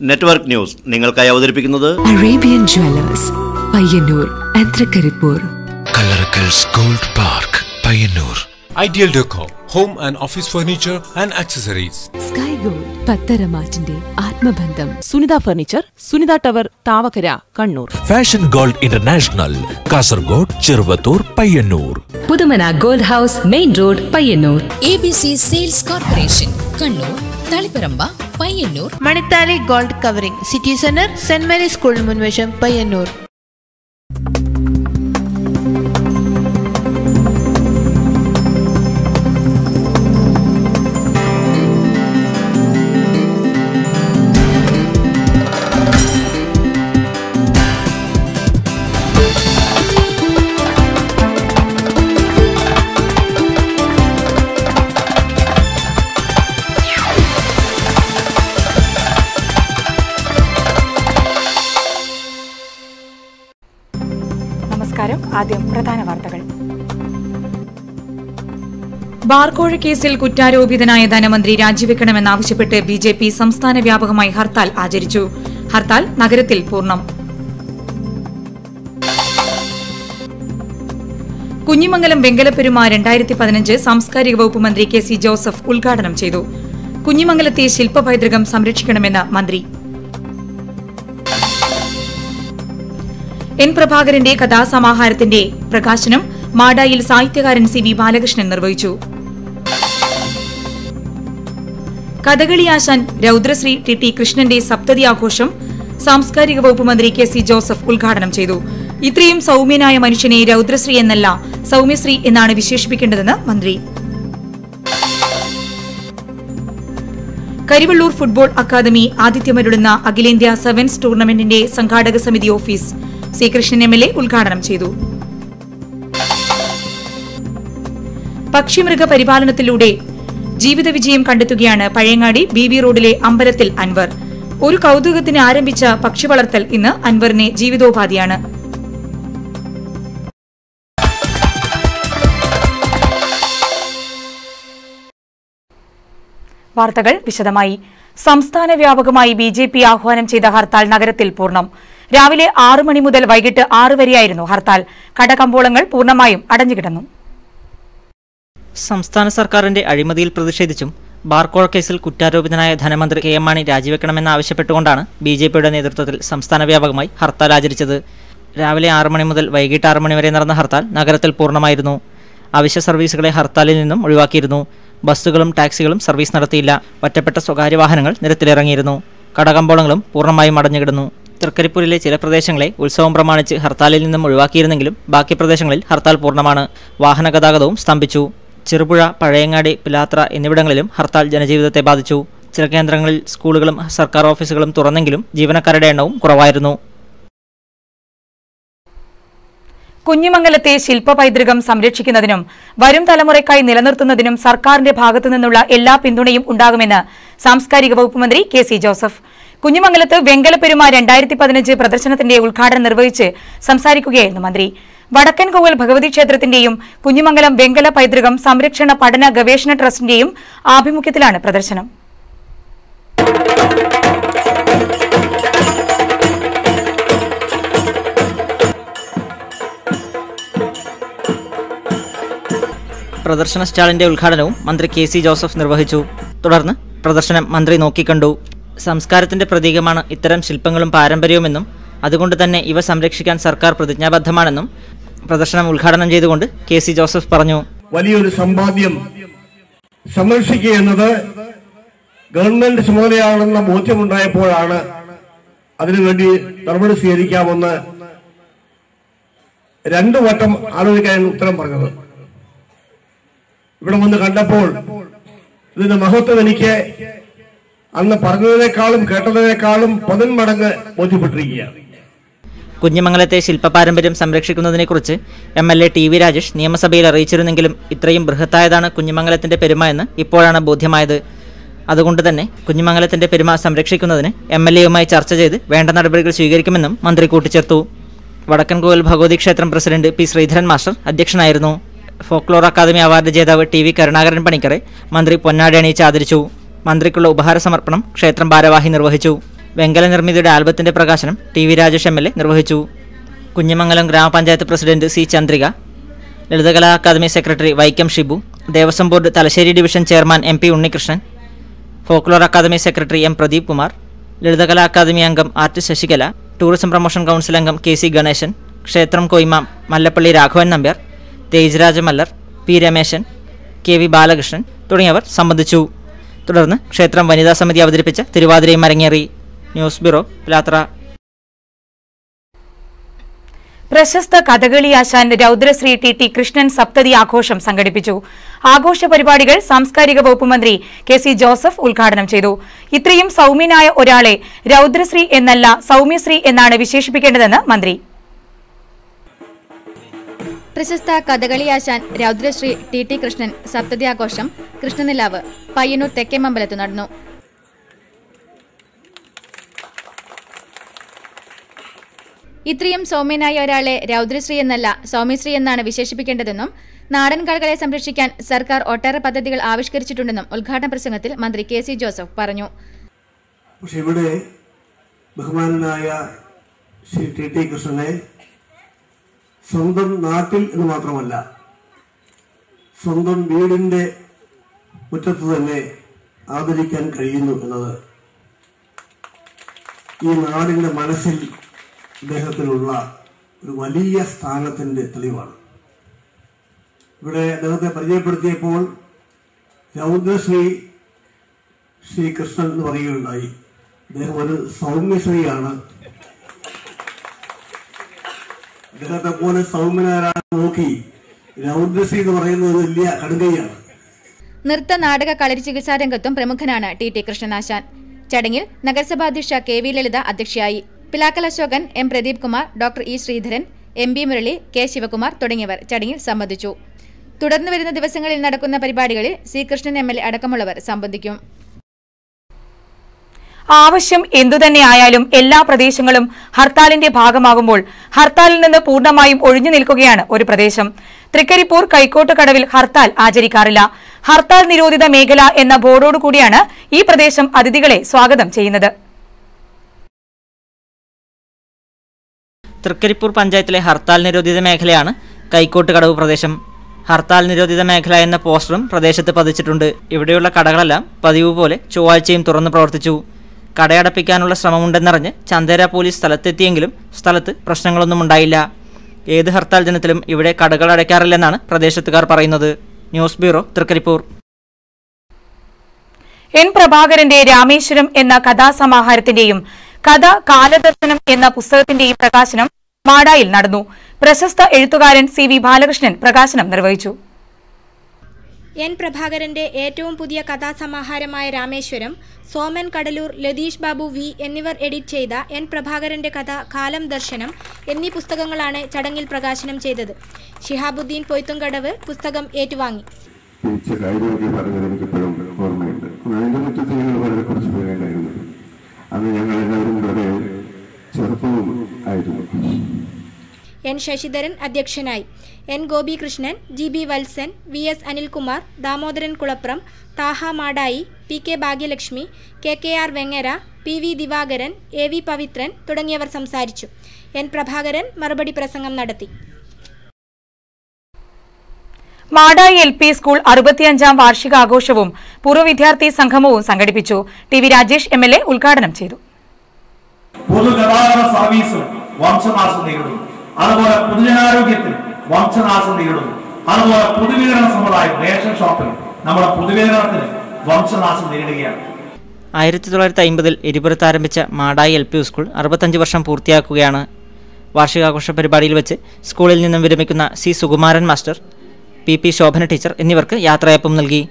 Network news നിങ്ങൾക്കായി അവതരിപ്പിക്കുന്നത് Arabian jewellers Payyanur ആൻഡ്രകരിപ്പൂർ Kallarakkals gold park Payyanur. Ideal Decor, Home and Office Furniture and Accessories. Sky gold പത്തരമാറ്റിന്റെ ആത്മബന്ധം. Sunitha furniture, Sunitha tower, Thavakkara, Kannur. Fashion gold international, Kasaragod, Cheruvathur, Payyanur. Puthumana gold house, main road, Payyanur. ABC sales corporation, Kannur, Thaliparamba, Payyanur. Manithali gold covering, city centre, saint Mary's school മുൻവശം, പയ്യന്നൂർ. ആദ്യം പ്രധാന വാർത്തകൾ. ബാർകോഴ കേസിൽ കുറ്റാരോപിതനായ ധനമന്ത്രി രാജിവെക്കണമെന്നാവശ്യപ്പെട്ട് BJP സംസ്ഥാന വ്യാപകമായി ഹർത്താൽ ആചരിച്ചു. ഹർത്താൽ നഗരത്തിൽ പൂർണ്ണം. കുഞ്ഞിമംഗലം വെങ്കലപ്പെരുമ 2015 സാംസ്കാരിക വകുപ്പ് മന്ത്രി കെ.സി. ജോസഫ് ഉദ്ഘാടനം ചെയ്തു. കുഞ്ഞിമംഗലത്തെ ശില്പ പൈതൃകം സംരക്ഷിക്കണമെന്ന് മന്ത്രി. എൻ പ്രഭാകരന്റെ കഥാസമാഹാരത്തിന്റെ പ്രകാശനം മാടായിൽ സാഹിത്യകാരൻ സി.വി. ബാലകൃഷ്ണൻ നിർവഹിച്ചു. കഥകളി ആശാൻ രൗദ്രശ്രീ ടി കൃഷ്ണന്റെ സപ്തതി ആഘോഷം സാംസ്കാരിക വകുപ്പ് മന്ത്രി കെ.സി. ജോസഫ് ഉദ്ഘാടനം ചെയ്തു. ഇത്രയും സൌമ്യനായ മനുഷ്യനെ രൗദ്രശ്രീ എന്നല്ല സൌമ്യശ്രീ എന്നാണ് വിശേഷിപ്പിക്കേണ്ടതെന്ന് മന്ത്രി. കരിവള്ളൂർ ഫുട്ബോൾ അക്കാദമി ആതിഥ്യമരുളുന്ന അഖിലേന്ത്യാ സെവൻസ് ടൂർണമെന്റിന്റെ സംഘാടക സമിതി ഓഫീസ് സി കൃഷ്ണൻ എം.എൽ.എ. ഉദ്ഘാടനം ചെയ്തു. പക്ഷിമൃഗ പരിപാലനത്തിലൂടെ ജീവിത വിജയം കണ്ടെത്തുകയാണ് പഴയങ്ങാടി ബി.വി. റോഡിലെ അമ്പലത്തിൽ അൻവർ. ഒരു കൌതുകത്തിന് ആരംഭിച്ച പക്ഷി വളർത്തൽ ഇന്ന് അൻവറിന് ജീവിതോപാധിയാണ്. വാർത്തകൾ വിശദമായി. സംസ്ഥാന വ്യാപകമായി ബിജെപി ആഹ്വാനം ചെയ്ത ഹർത്താൽ നഗരത്തിൽ പൂർണ്ണം. രാവിലെ 6 മണി മുതൽ വൈകിട്ട് 6 വരെയായിരുന്നു ഹർത്താൽ. കടകമ്പോളങ്ങൾ പൂർണ്ണമായും അടഞ്ഞുകിടന്നു. സംസ്ഥാന സർക്കാരിന്റെ അഴിമതിയിൽ പ്രതിഷേധിച്ചും ബാർകോഴ കേസിൽ കുറ്റാരോപിതനായ ധനമന്ത്രി കെ.എം. മാണി രാജിവെക്കണമെന്നാവശ്യപ്പെട്ടുകൊണ്ടാണ് ബിജെപിയുടെ നേതൃത്വത്തിൽ സംസ്ഥാന വ്യാപകമായി ഹർത്താൽ ആചരിച്ചത്. രാവിലെ 6 മണി മുതൽ വൈകിട്ട് 6 മണി വരെ നടന്ന ഹർത്താൽ നഗരത്തിൽ പൂർണ്ണമായിരുന്നു. അവശ്യ സർവീസുകളെ ഹർത്താലിൽ നിന്നും ഒഴിവാക്കിയിരുന്നു. ബസ്സുകളും ടാക്സികളും സർവീസ് നടത്തിയില്ല. ഒറ്റപ്പെട്ട സ്വകാര്യ വാഹനങ്ങൾ നിരത്തിലിറങ്ങിയിരുന്നു. കടകമ്പോളങ്ങളും പൂർണ്ണമായും അടഞ്ഞുകിടന്നു. തൃക്കരിപ്പൂരിലെ ചില പ്രദേശങ്ങളെ ഉത്സവം പ്രമാണിച്ച് ഹർത്താലിൽ നിന്നും ഒഴിവാക്കിയിരുന്നെങ്കിലും ബാക്കി പ്രദേശങ്ങളിൽ ഹർത്താൽ പൂർണ്ണമാണ്. വാഹന ഗതാഗതവും സ്തംഭിച്ചു. ചെറുപുഴ, പഴയങ്ങാടി, പിലാത്ര എന്നിവിടങ്ങളിലും ഹർത്താൽ ജനജീവിതത്തെ ബാധിച്ചു. ചില കേന്ദ്രങ്ങളിൽ സ്കൂളുകളും സർക്കാർ ഓഫീസുകളും തുറന്നെങ്കിലും ജീവനക്കാരുടെ എണ്ണവും കുറവായിരുന്നു. കുഞ്ഞിമംഗലത്തെ ശില്പ പൈതൃകം സംരക്ഷിക്കുന്നതിനും വരും തലമുറയ്ക്കായി നിലനിർത്തുന്നതിനും സർക്കാരിന്റെ ഭാഗത്തുനിന്നുള്ള എല്ലാ പിന്തുണയും ഉണ്ടാകുമെന്ന് സാംസ്കാരിക വകുപ്പ് മന്ത്രി കെ.സി. ജോസഫ് കുഞ്ഞിമംഗലത്ത് വെങ്കലപ്പെരുമ 2015 പ്രദർശനത്തിന്റെ ഉദ്ഘാടനം നിർവഹിച്ച് സംസാരിക്കുകയായിരുന്നു മന്ത്രി. വടക്കൻകോവൽ ഭഗവതി ക്ഷേത്രത്തിന്റെയും കുഞ്ഞിമംഗലം വെങ്കല പൈതൃകം സംരക്ഷണ പഠന ഗവേഷണ ട്രസ്റ്റിന്റെയും ആഭിമുഖ്യത്തിലാണ് പ്രദർശനം. പ്രദർശന സ്റ്റാളിന്റെ ഉദ്ഘാടനവും മന്ത്രി കെ.സി. ജോസഫ് നിർവഹിച്ചു. തുടർന്ന് പ്രദർശനം മന്ത്രി നോക്കിക്കണ്ടു. സംസ്കാരത്തിന്റെ പ്രതീകമാണ് ഇത്തരം ശില്പങ്ങളും പാരമ്പര്യവുമെന്നും അതുകൊണ്ട് തന്നെ ഇവ സംരക്ഷിക്കാൻ സർക്കാർ പ്രതിജ്ഞാബദ്ധമാണെന്നും പ്രദർശനം ഉദ്ഘാടനം ചെയ്തുകൊണ്ട് കെ.സി. ജോസഫ് പറഞ്ഞു. വലിയൊരു സമ്പാദ്യം സംരക്ഷിക്കുക എന്നത് ഗവൺമെന്റ് ചുമതലയാണെന്ന ബോധ്യമുണ്ടായപ്പോഴാണ് അതിനുവേണ്ടി നടപടി സ്വീകരിക്കാമെന്ന് 2 വട്ടം ആലോചിക്കാൻ ഉത്തരം പറഞ്ഞത്. ഇവിടെ വന്ന് കണ്ടപ്പോൾ ഇതിന്റെ മഹത്വം എനിക്ക് അന്ന് പറഞ്ഞതിനേക്കാളും കേട്ടതിനേക്കാളും 10 മടങ്ങ് ബോധ്യപ്പെട്ടിരിക്കുകയാണ്. കുഞ്ഞിമംഗലത്തെ ശില്പ പാരമ്പര്യം സംരക്ഷിക്കുന്നതിനെക്കുറിച്ച് എം.എൽ.എ. ടി.വി. രാജേഷ് നിയമസഭയിൽ അറിയിച്ചിരുന്നെങ്കിലും ഇത്രയും ബൃഹത്തായതാണ് കുഞ്ഞിമംഗലത്തിന്റെ പെരുമ എന്ന് ഇപ്പോഴാണ് ബോധ്യമായത്. അതുകൊണ്ട് തന്നെ കുഞ്ഞിമംഗലത്തിന്റെ പെരുമ സംരക്ഷിക്കുന്നതിന് എം.എൽ.എയുമായി ചർച്ച ചെയ്ത് വേണ്ട നടപടികൾ സ്വീകരിക്കുമെന്നും മന്ത്രി കൂട്ടിച്ചേർത്തു. വടക്കൻകോവൽ ഭഗവതി ക്ഷേത്രം പ്രസിഡന്റ് പി. ശ്രീധരൻ മാസ്റ്റർ അധ്യക്ഷനായിരുന്നു. ഫോക്ലോർ അക്കാദമി അവാർഡ് ജേതാവ് ടി.വി. കരുണാകരൻ പണിക്കരെ മന്ത്രി പൊന്നാടി അണിയിച്ച് ആദരിച്ചു. മന്ത്രിക്കുള്ള ഉപഹാര സമർപ്പണം ക്ഷേത്രം ഭാരവാഹി നിർവഹിച്ചു. വെങ്കല നിർമ്മിതിയുടെ ആൽബത്തിന്റെ പ്രകാശനം TV രാജേഷ് MLA നിർവഹിച്ചു. കുഞ്ഞിമംഗലം ഗ്രാമപഞ്ചായത്ത് president C Chandrika, Lalithakala academy secretary Vaikom Shibu, Devaswom board Thalassery division chairman MP Unnikrishnan, folklore academy secretary M Pradeep Kumar, Lalithakala academy അംഗം artist Sasikala, tourism promotion council അംഗം KC ഗണേശൻ, ക്ഷേത്രം കൊയ്മ മല്ലപ്പള്ളി രാഘവൻ നമ്പ്യാർ, തേജ്രാജ മല്ലർ, P രമേശൻ, KV ബാലകൃഷ്ണൻ തുടങ്ങിയവർ സംബന്ധിച്ചു. തുടർന്ന് ക്ഷേത്രം വനിതാ സമിതി അവതരിപ്പിച്ച തിരുവാതിരയും അരങ്ങേറി. News bureau, Pilathara. പ്രശസ്ത കഥകളി ആശാൻ രൗദ്രശ്രീ TT കൃഷ്ണൻ സപ്തതി ആഘോഷം സംഘടിപ്പിച്ചു. ആഘോഷ പരിപാടികൾ സാംസ്കാരിക വകുപ്പ് മന്ത്രി KC ജോസഫ് ഉദ്ഘാടനം ചെയ്തു. ഇത്രയും സൗമ്യനായ ഒരാളെ രൗദ്രശ്രീ എന്നല്ല സൗമ്യശ്രീ എന്നാണ് വിശേഷിപ്പിക്കേണ്ടതെന്ന് മന്ത്രി. പ്രശസ്ത കഥകളി ആശാൻ രൗദ്രശ്രീ TT കൃഷ്ണൻ സപ്തതി ആഘോഷം കൃഷ്ണനിലാവ് പയ്യന്നൂർ തെക്കേമമ്പലത്ത് നടന്നു. ഇത്രയും സൗമ്യനായ ഒരാളെ രൗദ്രശ്രീ എന്നല്ല സൗമ്യശ്രീ എന്നാണ് വിശേഷിപ്പിക്കേണ്ടതെന്നും നാടൻ കലകളെ സംരക്ഷിക്കാൻ സർക്കാർ ഒട്ടേറെ പദ്ധതികൾ ആവിഷ്കരിച്ചിട്ടുണ്ടെന്നും ഉദ്ഘാടന പ്രസംഗത്തിൽ മന്ത്രി KC ജോസഫ് പറഞ്ഞു. പക്ഷെ ഇവിടെ ബഹുമാനനായ ശ്രീ TT കൃഷ്ണനെ സ്വന്തം നാട്ടിൽ എന്ന് മാത്രമല്ല സ്വന്തം വീടിന്റെ മുറ്റത്ത് തന്നെ ആദരിക്കാൻ കഴിയുന്നു എന്നത് ഈ നാടിന്റെ മനസ്സിൽ അദ്ദേഹത്തിനുള്ള ഒരു വലിയ സ്ഥാനത്തിന്റെ തെളിവാണ്. ഇവിടെ അദ്ദേഹത്തെ പരിചയപ്പെടുത്തിയപ്പോൾ രൗദ്രശ്രീ കൃഷ്ണൻ എന്ന് പറയുകയുണ്ടായി. അദ്ദേഹം ഒരു സൗമ്യശ്രീയാണ്. അദ്ദേഹത്തെ പോലെ സൗമ്യനാരാണ് നോക്കി രൗദ്രശ്രീ എന്ന് പറയുന്നത് വലിയ കടുകയാണ്. നൃത്ത നാടക കളരി ചികിത്സാ രംഗത്തും പ്രമുഖനാണ് TT കൃഷ്ണനാശാൻ. ചടങ്ങിൽ നഗരസഭാധ്യക്ഷ KV ലളിത അധ്യക്ഷയായി. Pilakkal Asokan, M Pradeep Kumar, doctor E Sreedharan, MB Murali, K Sivakumar തുടങ്ങിയവർ ചടങ്ങിൽ സംബന്ധിച്ചു. തുടർന്ന് വരുന്ന ദിവസങ്ങളിൽ നടക്കുന്ന പരിപാടികളിൽ C കൃഷ്ണൻ MLA അടക്കമുള്ളവർ സംബന്ധിക്കും. ആവശ്യം എന്തുതന്നെയായാലും എല്ലാ പ്രദേശങ്ങളും ഹർത്താലിന്റെ ഭാഗമാകുമ്പോൾ ഹർത്താലിൽ നിന്ന് പൂർണ്ണമായും ഒഴിഞ്ഞു നിൽക്കുകയാണ് ഒരു പ്രദേശം. തൃക്കരിപ്പൂർ കൈക്കോട്ടുകടവിൽ ഹർത്താൽ ആചരിക്കാറില്ല. ഹർത്താൽ നിരോധിത മേഖല എന്ന ബോർഡോടുകൂടിയാണ് ഈ പ്രദേശം അതിഥികളെ സ്വാഗതം ചെയ്യുന്നത്. തൃക്കരിപ്പൂർ പഞ്ചായത്തിലെ ഹർത്താൽ നിരോധിത മേഖലയാണ് കൈക്കോട്ടുകടവ് പ്രദേശം. ഹർത്താൽ നിരോധിത മേഖല എന്ന പോസ്റ്ററും പ്രദേശത്ത് പതിച്ചിട്ടുണ്ട്. ഇവിടെയുള്ള കടകളെല്ലാം പതിവ് പോലെ ചൊവ്വാഴ്ചയും തുറന്ന് പ്രവർത്തിച്ചു. കടയടപ്പിക്കാനുള്ള ശ്രമമുണ്ടെന്നറിഞ്ഞ് ചന്ദേര പോലീസ് സ്ഥലത്തെത്തിയെങ്കിലും സ്ഥലത്ത് പ്രശ്നങ്ങളൊന്നും ഉണ്ടായില്ല. ഏത് ഹർത്താൽ ദിനത്തിലും ഇവിടെ കടകൾ അടയ്ക്കാറില്ലെന്നാണ് പ്രദേശത്തുകാർ പറയുന്നത്. News bureau, Trikaripur. N പ്രഭാകരന്റെ രാമേശ്വരം എന്ന കഥാസമാഹാരത്തിന്റെയും കഥ കാലദർശനം എന്ന പുസ്തകത്തിന്റെയും പ്രകാശനം മാടായിൽ നടന്നു. പ്രശസ്ത എഴുത്തുകാരൻ CV ബാലകൃഷ്ണൻ പ്രകാശനം നിർവഹിച്ചു. N പ്രഭാകരന്റെ ഏറ്റവും പുതിയ കഥാസമാഹാരമായ രാമേശ്വരം സോമൻ കടലൂർ, ലതീഷ് ബാബു V എന്നിവർ എഡിറ്റ് ചെയ്ത N പ്രഭാകരന്റെ കഥ കാലം ദർശനം എന്നീ പുസ്തകങ്ങളാണ് ചടങ്ങിൽ പ്രകാശനം ചെയ്തത്. ഷിഹാബുദ്ദീൻ പൊയ്ത്തുംകടവ് പുസ്തകം ഏറ്റുവാങ്ങി. N ശശിധരൻ അധ്യക്ഷനായി. N Gopikrishnan, GB Valsan, VS Anilkumar, Damodaran കുളപ്രം, Thaha Madayi, PK Bhagyalakshmi, KKR Vengara, PV Divakaran, AV Pavithran തുടങ്ങിയവർ സംസാരിച്ചു. N പ്രഭാകരൻ മറുപടി പ്രസംഗം നടത്തി. മാടായി LP സ്കൂൾ 65-ാം വാർഷികാഘോഷവും പൂർവ്വ വിദ്യാർത്ഥി സംഗമവും സംഘടിപ്പിച്ചു. TV രാജേഷ് MLA ഉദ്ഘാടനം ചെയ്തു. പൊതുഗതാഗത സർവീസും വംശനാശം നേരിടുന്നു. അതുപോലെ പൊതുജനാരോഗ്യത്തിന് വംശനാശം നേരിടുന്നു. അതുപോലെ പൊതുവിതരണ സമുദായം റേഷൻ ഷോപ്പിൽ നമ്മുടെ പൊതുവിതരണത്തിന് വംശനാശം നേരിടുകയാണ്. 1950-ൽ എരിപുരത്ത് ആരംഭിച്ച മാടായി LP സ്കൂൾ 65 വർഷം പൂർത്തിയാക്കുകയാണ്. വാർഷികാഘോഷ പരിപാടിയിൽ വെച്ച് സ്കൂളിൽ നിന്നും വിരമിക്കുന്ന C Sukumaran master, PP Shobhana teacher എന്നിവർക്ക് യാത്രയപ്പം നൽകി.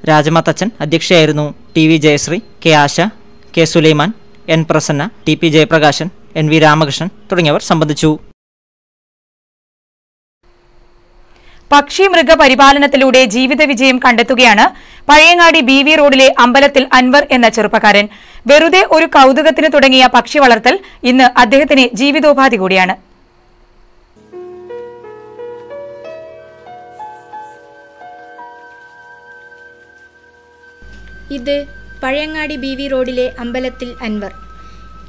രാജമ്മ തച്ചൻ അധ്യക്ഷയായിരുന്നു. TV ജയശ്രീ, K ആശ, K Sulaiman, N Prasanna, TP Jayaprakashan, NV Ramakrishnan തുടങ്ങിയവർ സംബന്ധിച്ചു. പക്ഷി മൃഗ പരിപാലനത്തിലൂടെ ജീവിത വിജയം കണ്ടെത്തുകയാണ് പഴയങ്ങാടി BV റോഡിലെ അമ്പലത്തിൽ അൻവർ എന്ന ചെറുപ്പക്കാരൻ. വെറുതെ ഒരു കൗതുകത്തിന് തുടങ്ങിയ പക്ഷി വളർത്തൽ ഇന്ന് അദ്ദേഹത്തിന് ജീവിതോപാധി കൂടിയാണ്. ഇത് പഴയങ്ങാടി BV റോഡിലെ അമ്പലത്തിൽ അൻവർ.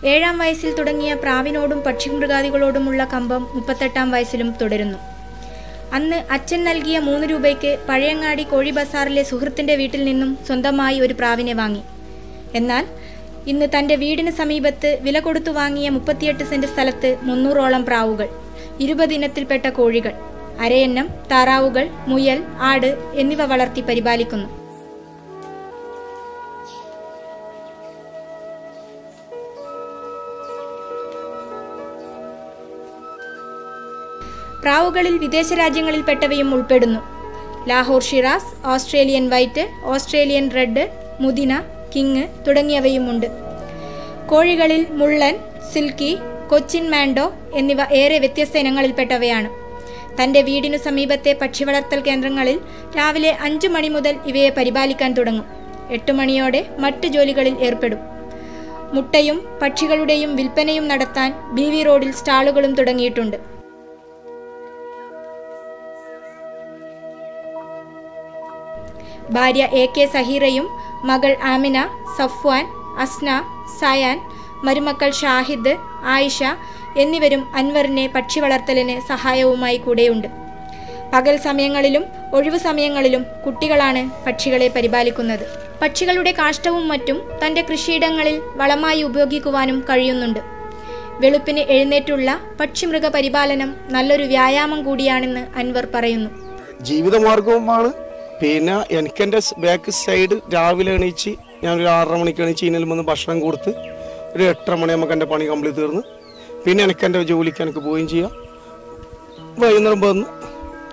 7-ാം വയസ്സിൽ തുടങ്ങിയ പ്രാവിനോടും പക്ഷിമൃഗാദികളോടുമുള്ള കമ്പം 38-ാം വയസ്സിലും തുടരുന്നു. അന്ന് അച്ഛൻ നൽകിയ 3 രൂപയ്ക്ക് പഴയങ്ങാടി കോഴി ബസാറിലെ സുഹൃത്തിൻ്റെ വീട്ടിൽ നിന്നും സ്വന്തമായി ഒരു പ്രാവിനെ വാങ്ങി. എന്നാൽ ഇന്ന് തൻ്റെ വീടിന് സമീപത്ത് വില കൊടുത്തു വാങ്ങിയ 38 സെന്റ് സ്ഥലത്ത് 300ഓളം പ്രാവുകൾ, 20 ഇനത്തിൽപ്പെട്ട കോഴികൾ, അരയന്നം, താറാവുകൾ, മുയൽ, ആട് എന്നിവ വളർത്തി പരിപാലിക്കുന്നു. പ്രാവുകളിൽ വിദേശ രാജ്യങ്ങളിൽപ്പെട്ടവയും ഉൾപ്പെടുന്നു. Lahore Shiraz, Australian white, Australian red, മുദിന, കിങ് തുടങ്ങിയവയുമുണ്ട്. കോഴികളിൽ മുള്ളൻ, സിൽക്കി, കൊച്ചിൻ മാൻഡോ എന്നിവ ഏറെ വ്യത്യസ്ത ഇനങ്ങളിൽപ്പെട്ടവയാണ്. തൻ്റെ വീടിനു സമീപത്തെ പക്ഷിവളർത്തൽ കേന്ദ്രങ്ങളിൽ രാവിലെ 5 മണി മുതൽ ഇവയെ പരിപാലിക്കാൻ തുടങ്ങും. 8 മണിയോടെ മറ്റ് ജോലികളിൽ ഏർപ്പെടും. മുട്ടയും പക്ഷികളുടെയും വിൽപ്പനയും നടത്താൻ BV റോഡിൽ സ്റ്റാളുകളും തുടങ്ങിയിട്ടുണ്ട്. ഭാര്യ AK സഹീറയും മകൾ ആമിന, സഫ്വാൻ, അസ്ന, സയാൻ, മരുമക്കൾ ഷാഹിദ്, ആയിഷ എന്നിവരും അൻവറിനെ പക്ഷി വളർത്തലിന് സഹായവുമായി കൂടെയുണ്ട്. പകൽ സമയങ്ങളിലും ഒഴിവു സമയങ്ങളിലും കുട്ടികളാണ് പക്ഷികളെ പരിപാലിക്കുന്നത്. പക്ഷികളുടെ കാഷ്ടവും മറ്റും തൻ്റെ കൃഷിയിടങ്ങളിൽ വളമായി ഉപയോഗിക്കുവാനും കഴിയുന്നുണ്ട്. വെളുപ്പിന് എഴുന്നേറ്റുള്ള പക്ഷിമൃഗ പരിപാലനം നല്ലൊരു വ്യായാമം കൂടിയാണെന്ന് അൻവർ പറയുന്നു. ജീവിതമാർഗവുമാണ്. പിന്നെ എനിക്കെൻ്റെ ബാക്ക് സൈഡ് രാവിലെ എണീച്ച് ഞാനൊരു 6:30 മണിക്ക് എണീച്ച് ഇതിൽ വന്ന് ഭക്ഷണം കൊടുത്ത് ഒരു 8:30 മണിയാകുമ്പോൾ എൻ്റെ പണി കംപ്ലീറ്റ് തീർന്ന് പിന്നെ എൻ്റെ ജോലിക്ക് എനിക്ക് പോവുകയും ചെയ്യാം. വൈകുന്നേരം വന്ന്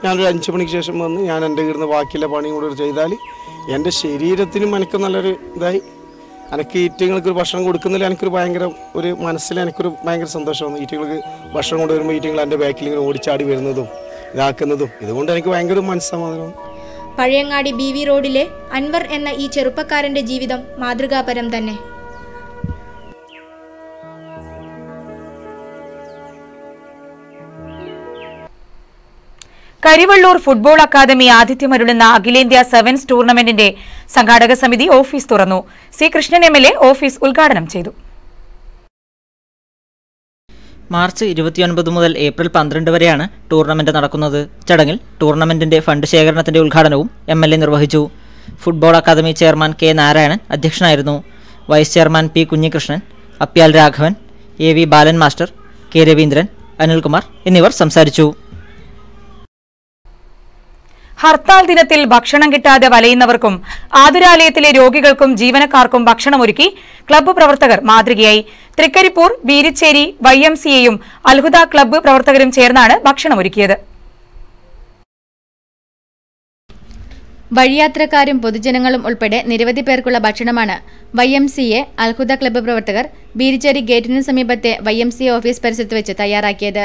ഞാനൊരു 5 മണിക്ക് ശേഷം വന്ന് ഞാൻ എൻ്റെ വീടിന് ബാക്കിയുള്ള പണിയും കൂടെ ചെയ്താൽ എൻ്റെ ശരീരത്തിനും എനിക്ക് നല്ലൊരു ഇതായി. എനിക്ക് ഈറ്റങ്ങൾക്ക് ഭക്ഷണം കൊടുക്കുന്നില്ല, എനിക്കൊരു ഭയങ്കര ഒരു മനസ്സിൽ എനിക്കൊരു ഭയങ്കര സന്തോഷമാണ്. ഈറ്റങ്ങൾക്ക് ഭക്ഷണം കൊണ്ടുവരുമ്പോൾ ഈറ്റങ്ങൾ എൻ്റെ ബാക്കിൽ ഇങ്ങനെ ഓടിച്ചാടി വരുന്നതും ഇതാക്കുന്നതും ഇതുകൊണ്ട് എനിക്ക് ഭയങ്കര മനസ്സമാധാനമാണ്. പഴയങ്ങാടി BV റോഡിലെ അൻവർ എന്ന ഈ ചെറുപ്പക്കാരന്റെ ജീവിതം മാതൃകാപരം തന്നെ. കരിവള്ളൂർ ഫുട്ബോൾ അക്കാദമി ആതിഥ്യമരുളുന്ന അഖിലേന്ത്യാ സെവൻസ് ടൂർണമെന്റിന്റെ സംഘാടക സമിതി ഓഫീസ് തുറന്നു. C. കൃഷ്ണൻ MLA ഓഫീസ് ഉദ്ഘാടനം ചെയ്തു. മാർച്ച് 29 മുതൽ ഏപ്രിൽ 12 വരെയാണ് ടൂർണമെന്റ് നടക്കുന്നത്. ചടങ്ങിൽ ടൂർണമെന്റിന്റെ ഫണ്ട് ശേഖരണത്തിന്റെ ഉദ്ഘാടനവും MLA നിർവഹിച്ചു. Football academy chairman K. Narayanan അധ്യക്ഷനായിരുന്നു. Vice chairman P. Kunhikrishnan, Apyal Raghavan, AV Balan master, K. Raveendran, Anilkumar എന്നിവർ സംസാരിച്ചു. ഹർത്താൽ ദിനത്തിൽ ഭക്ഷണം കിട്ടാതെ വലയുന്നവർക്കും ആതുരാലയത്തിലെ രോഗികൾക്കും ജീവനക്കാർക്കും ഭക്ഷണമൊരുക്കി ക്ലബ്ബ് പ്രവർത്തകർ മാതൃകയായി. തൃക്കരിപ്പൂർ, ബീരിച്ചേരി, YMCAയും അൽഹുദ ക്ലബ്ബ് പ്രവർത്തകരും ചേർന്നാണ് ഭക്ഷണമൊരുക്കിയത്. വഴിയാത്രക്കാരും പൊതുജനങ്ങളും ഉൾപ്പെടെ നിരവധി പേർക്കുള്ള ഭക്ഷണമാണ് YMCA അൽഹുദ ക്ലബ്ബ് പ്രവർത്തകർ ബീരിച്ചേരി ഗേറ്റിന് സമീപത്തെ YMCA ഓഫീസ് പരിസരത്ത് വെച്ച് തയ്യാറാക്കിയത്.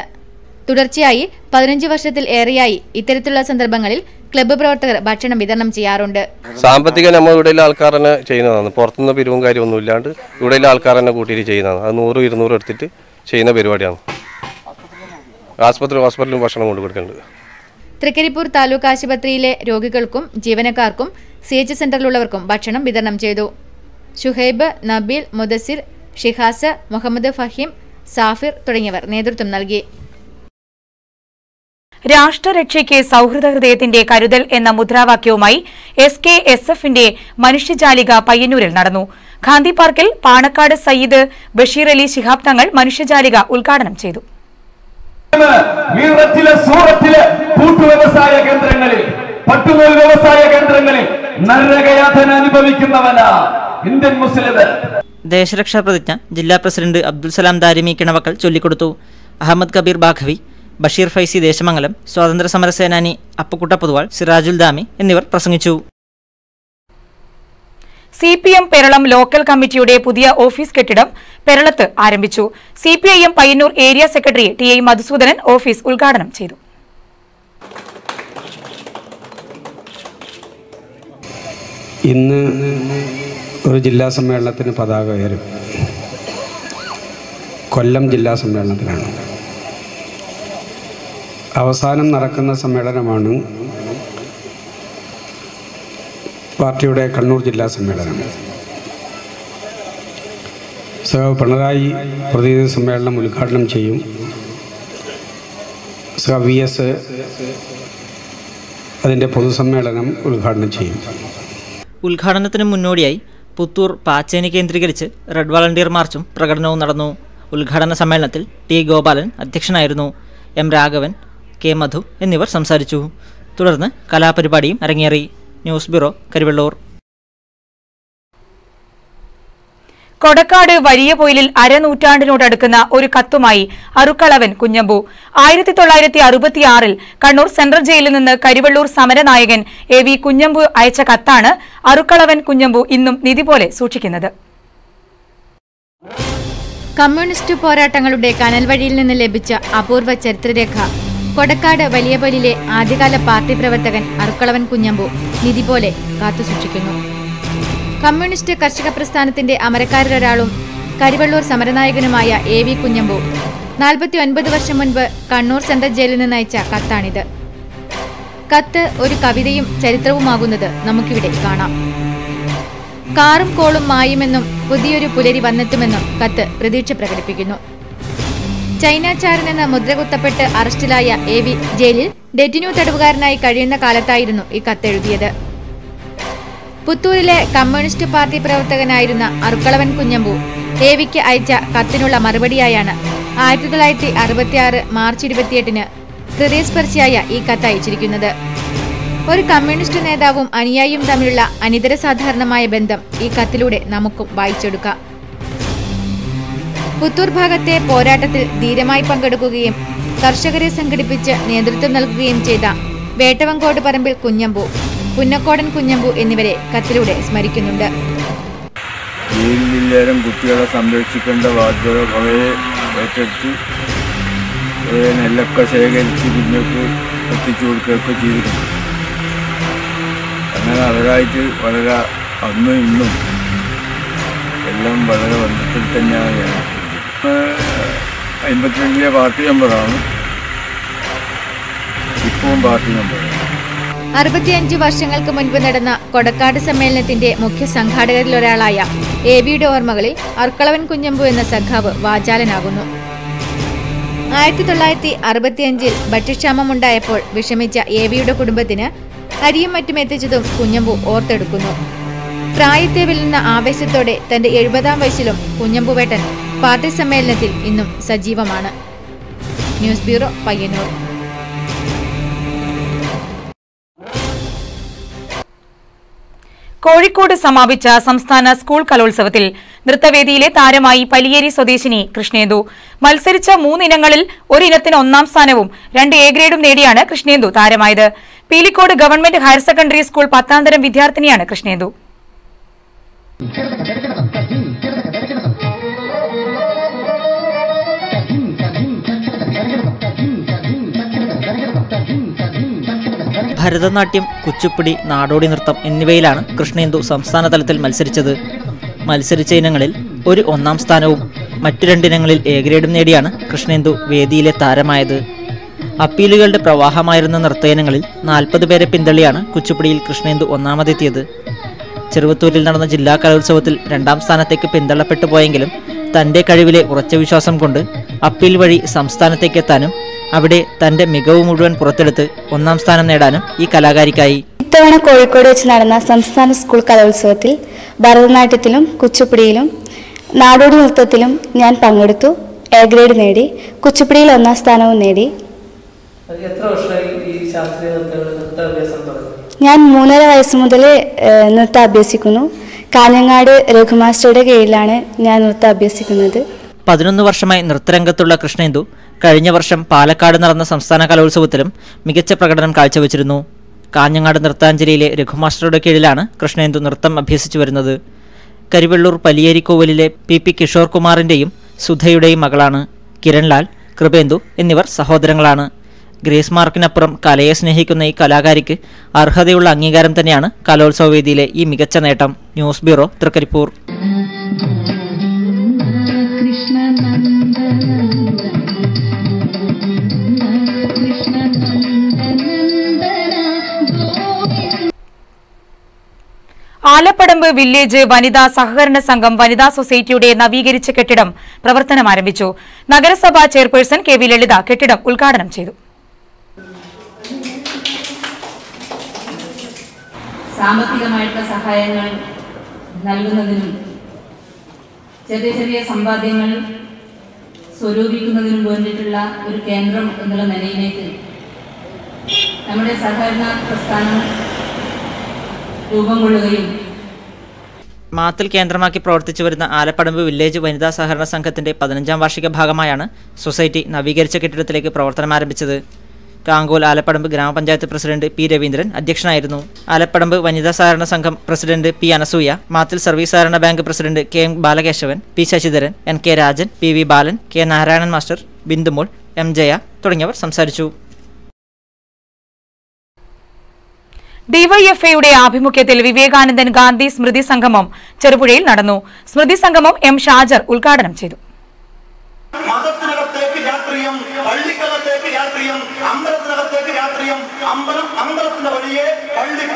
തുടർച്ചയായി 15 വർഷത്തിൽ ഏറെയായി ഇത്തരത്തിലുള്ള സന്ദർഭങ്ങളിൽ ക്ലബ്ബ് പ്രവർത്തകർ ഭക്ഷണം വിതരണം ചെയ്യാറുണ്ട്. സാമ്പത്തികം നമ്മൾ ഇവിടെയുള്ള ആൾക്കാർ തന്നെ ചെയ്യുന്നതാണ്. പുറത്തുനിന്ന് പിരിവും കാര്യമൊന്നും ഇല്ലാണ്ട് ഇവിടെയുള്ള ആൾക്കാർ തന്നെ കൂട്ടിയിട്ട് ചെയ്യുന്നതാണ്. അത് 100-200 എടുത്തിട്ട് ചെയ്യുന്ന പരിപാടിയാണ്. ഹോസ്പിറ്റലും ഭക്ഷണം കൊണ്ടു കൊടുക്കുന്നുണ്ട്. തൃക്കരിപ്പൂർ താലൂക്ക് ആശുപത്രിയിലെ രോഗികൾക്കും ജീവനക്കാർക്കും CH സെന്ററിലുള്ളവർക്കും ഭക്ഷണം വിതരണം ചെയ്തു. ഷുഹൈബ്, നബീൽ, മുദസ്സിർ, ഷിഹാസ്, മുഹമ്മദ് ഫഹീം, സാഫിർ തുടങ്ങിയവർ നേതൃത്വം നൽകി. രാഷ്ട്രരക്ഷയ്ക്ക് സൗഹൃദ ഹൃദയത്തിന്റെ കരുതൽ എന്ന മുദ്രാവാക്യവുമായി SKSFന്റെ മനുഷ്യജാലിക പയ്യന്നൂരിൽ നടന്നു. ഗാന്ധി പാർക്കിൽ പാണക്കാട് സയ്യിദ് ബഷീർ അലി ശിഹാബ് തങ്ങൾ മനുഷ്യജാലിക ഉദ്ഘാടനം ചെയ്തു. മീററ്റിലെ സൂറത്തിലെ കൂട്ടുവ്യവസായ കേന്ദ്രങ്ങളിൽ, പട്ടുനൂൽ വ്യവസായ കേന്ദ്രങ്ങളിൽ നരകയാതന അനുഭവിക്കുന്നവന ഇന്ത്യൻ മുസ്ലിം. ദേശരക്ഷാ പ്രതിജ്ഞ ജില്ലാ പ്രസിഡന്റ് അബ്ദുൽ സലാം ദാരിമി കിണവക്കൽ ചൊല്ലിക്കൊടുത്തു. അഹമ്മദ് കബീർ ബാഖവി, ബഷീർ ഫൈസി ദേശമംഗലം, സ്വാതന്ത്ര്യ സമര സേനാനി അപ്പക്കുട്ട പൊതുവാൾ, സിറാജുൽ ദാമി എന്നിവർ പ്രസംഗിച്ചു. CPM പെരളം ലോക്കൽ കമ്മിറ്റിയുടെ പുതിയ ഓഫീസ് കെട്ടിടം പെരളത്ത് ആരംഭിച്ചു. CPIM Payyanur area secretary TI Madhusudanan office ഉദ്ഘാടനം ചെയ്തു. ഇന്ന് ഒരു ജില്ലാ സമ്മേളനത്തിന് പതാക ഉയരും. കൊല്ലം ജില്ലാ സമ്മേളനത്തിലാണ്. അവസാനം നടക്കുന്ന സമ്മേളനമാണ് പാർട്ടിയുടെ കണ്ണൂർ ജില്ലാ സമ്മേളനം. സഖാവ് പിണറായി പ്രതിനിധി സമ്മേളനം ഉദ്ഘാടനം ചെയ്യും. സഖാവ് VS അതിൻ്റെ പൊതുസമ്മേളനം ഉദ്ഘാടനം ചെയ്യും. ഉദ്ഘാടനത്തിന് മുന്നോടിയായി പുത്തൂർ പാച്ചേനി കേന്ദ്രീകരിച്ച് റെഡ് വളണ്ടിയർ മാർച്ചും പ്രകടനവും നടന്നു. ഉദ്ഘാടന സമ്മേളനത്തിൽ T. ഗോപാലൻ അധ്യക്ഷനായിരുന്നു. M. രാഘവൻ, K. മധു എന്നിവർ സംസാരിച്ചു. തുടർന്ന് കലാപരിപാടിയും അരങ്ങേറി. News bureau, Karivellur. കൊടക്കാട് വലിയ പൊയിലിൽ അരനൂറ്റാണ്ടിനോടടുക്കുന്ന ഒരു കത്തുമായി അറുക്കളവൻ കുഞ്ഞമ്പു. 1966 കണ്ണൂർ സെൻട്രൽ ജയിലിൽ നിന്ന് കരിവെള്ളൂർ സമരനായകൻ AV കുഞ്ഞമ്പു അയച്ച കത്താണ് അറുക്കളവൻ കുഞ്ഞമ്പു ഇന്നും നിധി പോലെ സൂക്ഷിക്കുന്നത്. കമ്മ്യൂണിസ്റ്റ് പോരാട്ടങ്ങളുടെ കനൽ വഴിയിൽ നിന്ന് ലഭിച്ച അപൂർവ ചരിത്രരേഖ കൊടക്കാട് വലിയ പൊയിലിലെ ആദ്യകാല പാർട്ടി പ്രവർത്തകൻ അറുക്കളവൻ കുഞ്ഞമ്പു നിധി പോലെ കാത്തുസൂക്ഷിക്കുന്നു. കമ്മ്യൂണിസ്റ്റ് കർഷക പ്രസ്ഥാനത്തിന്റെ അമരക്കാരിലൊരാളും കരിവെള്ളൂർ സമരനായകനുമായ AV കുഞ്ഞമ്പു 49 വർഷം മുൻപ് കണ്ണൂർ സെൻട്രൽ ജയിലിൽ നിന്ന് അയച്ച കത്താണിത്. കത്ത് ഒരു കവിതയും ചരിത്രവുമാകുന്നത് നമുക്കിവിടെ കാണാം. കാറും കോളും മായുമെന്നും പുതിയൊരു പുലരി വന്നെത്തുമെന്നും കത്ത് പ്രതീക്ഷ പ്രകടിപ്പിക്കുന്നു. ചൈനാചാരൻ എന്ന മുദ്രകുത്തപ്പെട്ട് അറസ്റ്റിലായ AV ജയിലിൽ ഡെറ്റിന്യൂ തടവുകാരനായി കഴിയുന്ന കാലത്തായിരുന്നു ഈ കത്തെഴുതിയത്. പുത്തൂരിലെ കമ്മ്യൂണിസ്റ്റ് പാർട്ടി പ്രവർത്തകനായിരുന്ന അറുക്കളവൻ കുഞ്ഞമ്പു AVക്ക് അയച്ച കത്തിനുള്ള മറുപടിയായാണ് 1966 മാർച്ച് 28 ഹൃദയസ്പർശിയായ ഈ കത്ത് അയച്ചിരിക്കുന്നത്. ഒരു കമ്മ്യൂണിസ്റ്റ് നേതാവും അനുയായിയും തമ്മിലുള്ള അനിതര സാധാരണമായ ബന്ധം ഈ കത്തിലൂടെ നമുക്കും വായിച്ചെടുക്കാം. പുത്തൂർ ഭാഗത്തെ പോരാട്ടത്തിൽ ധീരമായി പങ്കെടുക്കുകയും കർഷകരെ സംഘടിപ്പിച്ച് നേതൃത്വം നൽകുകയും ചെയ്ത വേട്ടവങ്കോട് പറമ്പിൽ കുഞ്ഞമ്പു, പുന്നക്കോടൻ കുഞ്ഞമ്പു എന്നിവരെ കത്തിലൂടെ സ്മരിക്കുന്നുണ്ട്. ജയിലിലെല്ലാവരും കുട്ടികളെ സംരക്ഷിക്കേണ്ട ബാധ്യത കുറേ ഏറ്റെടുത്ത് നെല്ലൊക്കെ ശേഖരിച്ച് കുഞ്ഞുങ്ങൾക്ക് എത്തിച്ചു കൊടുക്കുകയൊക്കെ ചെയ്തിട്ടുണ്ട്. അങ്ങനെ അവരായിട്ട് വളരെ അന്നും ഇന്നും എല്ലാം വളരെ ബന്ധത്തിൽ തന്നെയാണ്. ഞാൻ 52 പാർട്ടി മെമ്പറാണ്, ഇപ്പവും പാർട്ടി മെമ്പറാണ്. 65 വർഷങ്ങൾക്ക് മുൻപ് നടന്ന കൊടക്കാട് സമ്മേളനത്തിന്റെ മുഖ്യ സംഘാടകരിലൊരാളായ AVയുടെ ഓർമ്മകളിൽ അറുക്കളവൻ കുഞ്ഞമ്പു എന്ന സഖാവ് വാചാലനാകുന്നു. 1965 ഭക്ഷ്യക്ഷാമമുണ്ടായപ്പോൾ വിഷമിച്ച AVയുടെ കുടുംബത്തിന് അരിയും മറ്റും എത്തിച്ചതും കുഞ്ഞമ്പു ഓർത്തെടുക്കുന്നു. പ്രായത്തെ വെല്ലുന്ന ആവേശത്തോടെ തന്റെ 70-ാം വയസ്സിലും കുഞ്ഞമ്പുവേട്ടൻ പാർട്ടി സമ്മേളനത്തിൽ ഇന്നും സജീവമാണ്. News bureau, Payyanur. കോഴിക്കോട് സമാപിച്ച സംസ്ഥാന സ്കൂൾ കലോത്സവത്തിൽ നൃത്തവേദിയിലെ താരമായി പലിയേരി സ്വദേശിനി കൃഷ്ണേന്ദു. മത്സരിച്ച 3 ഇനങ്ങളിൽ ഒരിനത്തിന് 1-ാം സ്ഥാനവും 2 A ഗ്രേഡും നേടിയാണ് കൃഷ്ണേന്ദു താരമായത്. Peelikode government higher secondary school 10ാം തരം വിദ്യാർത്ഥിനിയാണ് കൃഷ്ണേന്ദു. ഭരതനാട്യം, കുച്ചിപ്പുടി, നാടോടി നൃത്തം എന്നിവയിലാണ് കൃഷ്ണേന്ദു സംസ്ഥാന തലത്തിൽ മത്സരിച്ചത്. മത്സരിച്ച ഇനങ്ങളിൽ ഒരു 1-ാം സ്ഥാനവും മറ്റു 2 ഇനങ്ങളിൽ A ഗ്രേഡും നേടിയാണ് കൃഷ്ണേന്ദു വേദിയിലെ താരമായത്. അപ്പീലുകളുടെ പ്രവാഹമായിരുന്ന നൃത്തയിനങ്ങളിൽ 40 പേരെ പിന്തള്ളിയാണ് കുച്ചിപ്പുടിയിൽ കൃഷ്ണേന്ദു 1ാമതെത്തിയത്. ചെറുവത്തൂരിൽ നടന്ന ജില്ലാ കലോത്സവത്തിൽ 2ാം സ്ഥാനത്തേക്ക് പിന്തള്ളപ്പെട്ടു പോയെങ്കിലും തന്റെ കഴിവിലെ ഉറച്ച വിശ്വാസം കൊണ്ട് അപ്പീൽ വഴി സംസ്ഥാനത്തേക്ക് എത്താനും അവിടെ തന്റെ മികവ് മുഴുവൻ പുറത്തെടുത്ത് 1-ാം സ്ഥാനം നേടാനും ഈ കലാകാരിക്കായി. ഇത്തവണ കോഴിക്കോട് വെച്ച് നടന്ന സംസ്ഥാന സ്കൂൾ കലോത്സവത്തിൽ ഭരതനാട്യത്തിലും കുച്ചിപ്പുടിയിലും നാടോടി നൃത്തത്തിലും ഞാൻ പങ്കെടുത്തു. A ഗ്രേഡ് നേടി. കുച്ചിപ്പുടിയിൽ 1-ാം സ്ഥാനവും നേടി. ഞാൻ 3.5 വയസ്സ് മുതൽ നൃത്തം അഭ്യസിക്കുന്നു. കാഞ്ഞങ്ങാട് രഘുമാസ്റ്ററുടെ കീഴിലാണ് ഞാൻ നൃത്തം അഭ്യസിക്കുന്നത്. 11 വർഷമായി നൃത്തരംഗത്തുള്ള കൃഷ്ണേന്ദു കഴിഞ്ഞ വർഷം പാലക്കാട് നടന്ന സംസ്ഥാന കലോത്സവത്തിലും മികച്ച പ്രകടനം കാഴ്ചവെച്ചിരുന്നു. കാഞ്ഞങ്ങാട് നൃത്താഞ്ജലിയിലെ രഘുമാസ്റ്ററുടെ കീഴിലാണ് കൃഷ്ണേന്ദു നൃത്തം അഭ്യസിച്ചു വരുന്നത്. കരിവെള്ളൂർ പലിയേരിക്കോവിലിലെ PP കിഷോർ കുമാറിന്റെയും സുധയുടെയും മകളാണ്. കിരൺലാൽ, കൃപേന്ദു എന്നിവർ സഹോദരങ്ങളാണ്. ഗ്രേസ് മാർക്കിനപ്പുറം കലയെ സ്നേഹിക്കുന്ന ഈ കലാകാരിക്ക് അർഹതയുള്ള അംഗീകാരം തന്നെയാണ് കലോത്സവ വേദിയിലെ ഈ മികച്ച നേട്ടം. News bureau, Trikaripur. Alappadamba Alappadamba village വനിതാ സഹകരണ സംഘം വനിതാ സൊസൈറ്റിയുടെ നവീകരിച്ച കെട്ടിടം പ്രവർത്തനം ആരംഭിച്ചു. നഗരസഭാ ചെയർപേഴ്സൺ കെ വി ലളിത കെട്ടിടം ഉദ്ഘാടനം ചെയ്തു. സാമ്പത്തികമായിട്ടുള്ള സഹായങ്ങൾ നൽകുന്നതിനും ചെറിയ ചെറിയ സമ്പാദ്യങ്ങൾ സ്വരൂപിക്കുന്നതിനും വേണ്ടിയിട്ടുള്ള ഒരു കേന്ദ്രം എന്നുള്ള നിലയിലേക്ക് നമ്മുടെ സഹകരണ പ്രസ്ഥാനം രൂപം കൊള്ളുകയും മാത്തിൽ കേന്ദ്രമാക്കി പ്രവർത്തിച്ചു വരുന്ന ആലപ്പടമ്പ് വില്ലേജ് വനിതാ സഹകരണ സംഘത്തിന്റെ 15ാം വാർഷിക ഭാഗമായാണ് സൊസൈറ്റി നവീകരിച്ച കെട്ടിടത്തിലേക്ക് പ്രവർത്തനം ആരംഭിച്ചത്. കാങ്കോൽ ആലപ്പടമ്പ് ഗ്രാമപഞ്ചായത്ത് പ്രസിഡന്റ് പി രവീന്ദ്രൻ അധ്യക്ഷനായിരുന്നു. ആലപ്പടമ്പ് വനിതാ സഹകരണ സംഘം president P Anasuya, Mathil service സഹകരണ bank president K M Balakesavan, P Sasidharan, N K Rajan, P V Balan, K Narayanan master, Bindumol, M Jaya തുടങ്ങിയവർ സംസാരിച്ചു. ഡിവൈഎഫ്ഐയുടെ ആഭിമുഖ്യത്തിൽ വിവേകാനന്ദൻ ഗാന്ധി സ്മൃതി സംഗമം ചെറുപുഴയിൽ നടന്നു. സ്മൃതി സംഗമം എം ഷാജർ ഉദ്ഘാടനം ചെയ്തു. മതത്തിനകത്തേക്ക് രാഷ്ട്രീയം, പള്ളിക്കകത്തേക്ക് രാഷ്ട്രീയം, അമ്പലത്തിനകത്തേക്ക് രാഷ്ട്രീയം, അമ്പലം അമ്പലത്തിന്റെ വഴിയെ,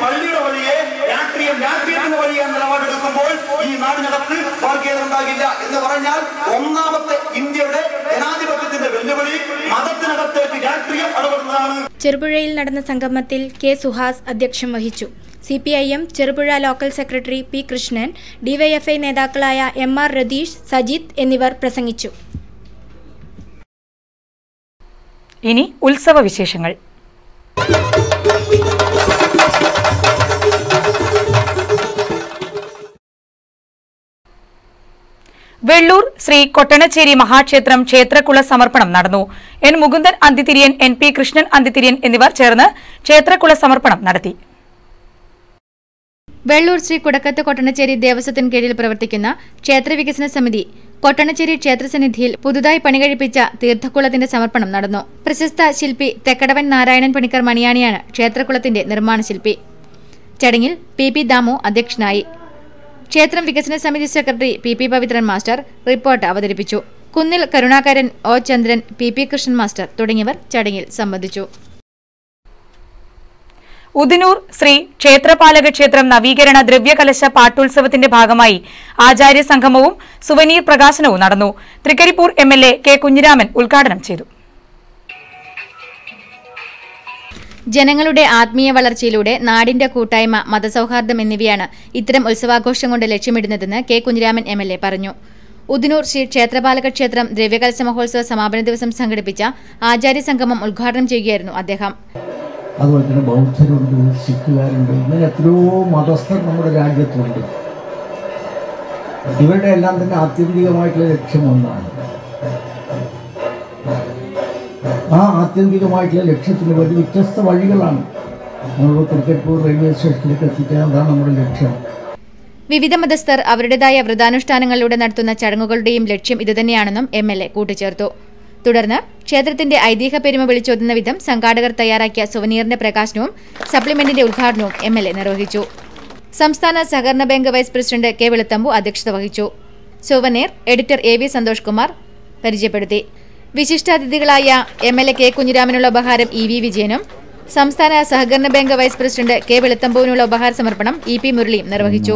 പള്ളിയുടെ വഴിയെ രാഷ്ട്രീയത്തിന്റെ വഴിയെ നിലപാടെടുക്കുമ്പോൾ ഈ നാടിനകത്ത് വർഗീയത ഉണ്ടാകില്ല എന്ന് പറഞ്ഞാൽ ഒന്നാമത്തെ ഇന്ത്യയുടെ ജനാധിപത്യത്തിന്റെ വെല്ലുവിളി മതത്തിനകത്തേക്ക് രാഷ്ട്രീയം ഇടപെടുന്നതാണ്. ചെറുപുഴയിൽ നടന്ന സംഗമത്തിൽ കെ സുഹാസ് അധ്യക്ഷം വഹിച്ചു. CPIM Cherupuzha local secretary P Krishnan, DYFI നേതാക്കളായ MR രതീഷ്, സജിത്ത് എന്നിവർ പ്രസംഗിച്ചു. ഇനി ഉത്സവ വിശേഷങ്ങൾ. വെള്ളൂർ ശ്രീ കൊട്ടണച്ചേരി മഹാക്ഷേത്രം ക്ഷേത്രക്കുള സമർപ്പണം നടന്നു. N മുകുന്ദൻ അന്തിതിരിയൻ, NP കൃഷ്ണൻ അന്തിതിരിയൻ എന്നിവർ ചേർന്ന് ക്ഷേത്രക്കുള സമർപ്പണം നടത്തി. വെള്ളൂർ ശ്രീ കുടക്കത്ത് കൊട്ടണച്ചേരി ദേവസ്വത്തിന് കീഴിൽ പ്രവർത്തിക്കുന്ന ക്ഷേത്ര വികസന സമിതി കൊട്ടണച്ചേരി ക്ഷേത്രസന്നിധിയിൽ പുതുതായി പണികഴിപ്പിച്ച തീർത്ഥക്കുളത്തിന്റെ സമർപ്പണം നടന്നു. പ്രശസ്ത ശില്പി തെക്കടവൻ നാരായണൻ പണിക്കർ മണിയാണിയാണ് ക്ഷേത്രക്കുളത്തിന്റെ നിർമ്മാണ ശില്പി. ചടങ്ങിൽ PP ദാമു അധ്യക്ഷനായി. ക്ഷേത്രം വികസന സമിതി secretary PP Pavithran master report അവതരിപ്പിച്ചു. കുന്നിൽ കരുണാകരൻ, O ചന്ദ്രൻ, PP കൃഷ്ണൻ മാസ്റ്റർ തുടങ്ങിയവർ ചടങ്ങിൽ സംബന്ധിച്ചു. ഉദിനൂർ ശ്രീ ക്ഷേത്രപാലക ക്ഷേത്രം നവീകരണ ദ്രവ്യകലശ പാട്ടുത്സവത്തിന്റെ ഭാഗമായി ആചാര്യ സംഗമവും സുവനീർ പ്രകാശനവും നടന്നു. തൃക്കരിപ്പൂർ MLA കെ കുഞ്ഞിരാമൻ ഉദ്ഘാടനം ചെയ്തു. ജനങ്ങളുടെ ആത്മീയ വളർച്ചയിലൂടെ നാടിന്റെ കൂട്ടായ്മ, മതസൗഹാർദ്ദം എന്നിവയാണ് ഇത്തരം ഉത്സവാഘോഷം കൊണ്ട് ലക്ഷ്യമിടുന്നതെന്ന് കെ കുഞ്ഞിരാമൻ MLA പറഞ്ഞു. ഉദിനൂർ ശ്രീ ക്ഷേത്രപാലക ക്ഷേത്രം ദ്രവ്യകലശ മഹോത്സവ സമാപന ദിവസം സംഘടിപ്പിച്ച ആചാര്യ സംഗമം ഉദ്ഘാടനം ചെയ്യുകയായിരുന്നു അദ്ദേഹം. അതുപോലെ തന്നെ ബൗദ്ധരുണ്ട്, സിഖുകാരുണ്ട്, ഇങ്ങനെ എത്രയോ മതസ്ഥർ നമ്മുടെ രാജ്യത്തുണ്ട്. ഇവരുടെ എല്ലാം തന്നെ ആത്യന്തികമായിട്ടുള്ള ലക്ഷ്യം ഒന്നാണ്. ആ ആത്യന്തികമായിട്ടുള്ള ലക്ഷ്യത്തിന് വേണ്ടി വ്യത്യസ്ത വഴികളാണ്. നമ്മൾ തൃക്കരിപ്പൂർ റെയിൽവേ സ്റ്റേഷനിലേക്ക് എത്തിക്കാൻ അതാണ് നമ്മുടെ ലക്ഷ്യം. വിവിധ മതസ്ഥർ അവരുടേതായ വ്രതാനുഷ്ഠാനങ്ങളിലൂടെ നടത്തുന്ന ചടങ്ങുകളുടെയും ലക്ഷ്യം ഇതുതന്നെയാണെന്നും MLA കൂട്ടിച്ചേർത്തു. തുടർന്ന് ക്ഷേത്രത്തിന്റെ ഐതിഹ്യ പെരുമ വിളിച്ചോതുന്ന വിധം സംഘാടകർ തയ്യാറാക്കിയ സുവനീറിന്റെ പ്രകാശനവും സപ്ലിമെന്റിന്റെ ഉദ്ഘാടനവും MLA നിർവഹിച്ചു. സംസ്ഥാന സഹകരണ bank vice president K Veluthambu അധ്യക്ഷത വഹിച്ചു. Souvenir editor AV Santhosh Kumar പരിചയപ്പെടുത്തി. വിശിഷ്ടാതിഥികളായ MLA കെ കുഞ്ഞിരാമനുള്ള ഉപഹാരം EV വിജയനും സംസ്ഥാന സഹകരണ ബാങ്ക് വൈസ് പ്രസിഡന്റ് കെ വെളുത്തമ്പുവിനുള്ള ഉപഹാര സമർപ്പണം EP മുരളിയും നിർവഹിച്ചു.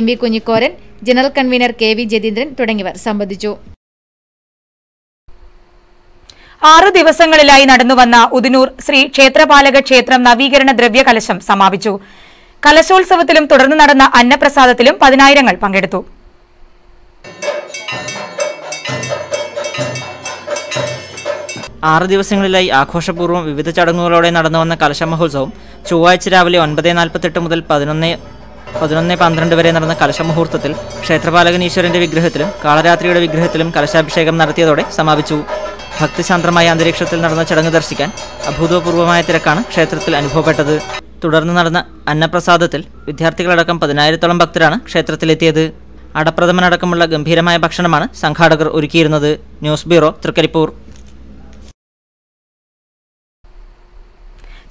MV Kunhikoran, general convener KV Jatheendran തുടങ്ങിയവർ സംബന്ധിച്ചു. 6 ദിവസങ്ങളിലായി നടന്നുവന്ന ഉദിനൂർ ശ്രീ ക്ഷേത്രപാലക ക്ഷേത്രം നവീകരണ ദ്രവ്യകലശം സമാപിച്ചു. കലശോത്സവത്തിലും തുടർന്ന് നടന്ന അന്നപ്രസാദത്തിലും 10,000 പങ്കെടുത്തു. ആറ് ദിവസങ്ങളിലായി ആഘോഷപൂർവ്വം വിവിധ ചടങ്ങുകളോടെ നടന്നുവന്ന കലശ മഹോത്സവം ചൊവ്വാഴ്ച രാവിലെ 9:48 മുതൽ 11:12 വരെ നടന്ന കലശമുഹൂർത്തത്തിൽ ക്ഷേത്രപാലകൻ ഈശ്വരന്റെ വിഗ്രഹത്തിലും കാളരാത്രിയുടെ വിഗ്രഹത്തിലും കലശാഭിഷേകം നടത്തിയതോടെ സമാപിച്ചു. ഭക്തിസാന്ദ്രമായ അന്തരീക്ഷത്തിൽ നടന്ന ചടങ്ങ് ദർശിക്കാൻ അഭൂതപൂർവമായ തിരക്കാണ് ക്ഷേത്രത്തിൽ അനുഭവപ്പെട്ടത്. തുടർന്ന് നടന്ന അന്നപ്രസാദത്തിൽ വിദ്യാർത്ഥികളടക്കം 10,000-ഓളം ഭക്തരാണ് ക്ഷേത്രത്തിലെത്തിയത്. അടപ്രഥമനടക്കമുള്ള ഗംഭീരമായ ഭക്ഷണമാണ് സംഘാടകർ ഒരുക്കിയിരുന്നത്. News bureau, Trikaripur.